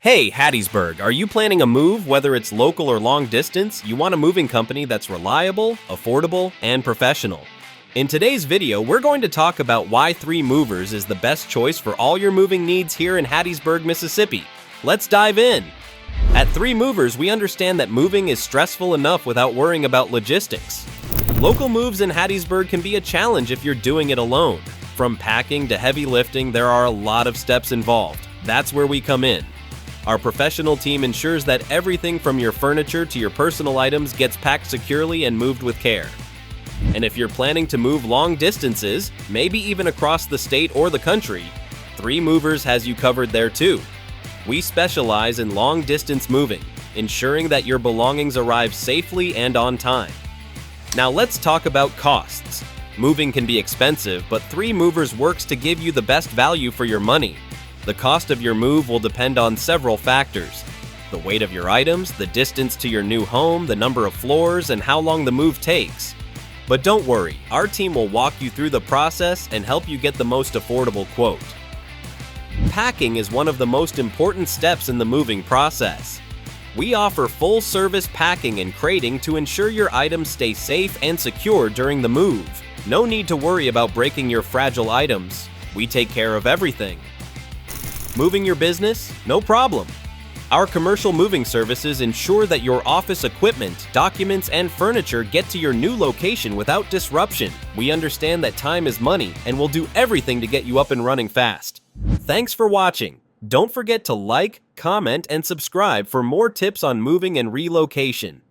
Hey, Hattiesburg, are you planning a move, whether it's local or long distance? You want a moving company that's reliable, affordable, and professional. In today's video, we're going to talk about why 3 Movers is the best choice for all your moving needs here in Hattiesburg, Mississippi. Let's dive in. At 3 Movers, we understand that moving is stressful enough without worrying about logistics. Local moves in Hattiesburg can be a challenge if you're doing it alone. From packing to heavy lifting, there are a lot of steps involved. That's where we come in. Our professional team ensures that everything from your furniture to your personal items gets packed securely and moved with care. And if you're planning to move long distances, maybe even across the state or the country, 3 Movers has you covered there too. We specialize in long-distance moving, ensuring that your belongings arrive safely and on time. Now let's talk about costs. Moving can be expensive, but 3 Movers works to give you the best value for your money. The cost of your move will depend on several factors: the weight of your items, the distance to your new home, the number of floors, and how long the move takes. But don't worry, our team will walk you through the process and help you get the most affordable quote. Packing is one of the most important steps in the moving process. We offer full-service packing and crating to ensure your items stay safe and secure during the move. No need to worry about breaking your fragile items. We take care of everything. Moving your business? No problem. Our commercial moving services ensure that your office equipment, documents, and furniture get to your new location without disruption. We understand that time is money and will do everything to get you up and running fast. Thanks for watching. Don't forget to like, comment, and subscribe for more tips on moving and relocation.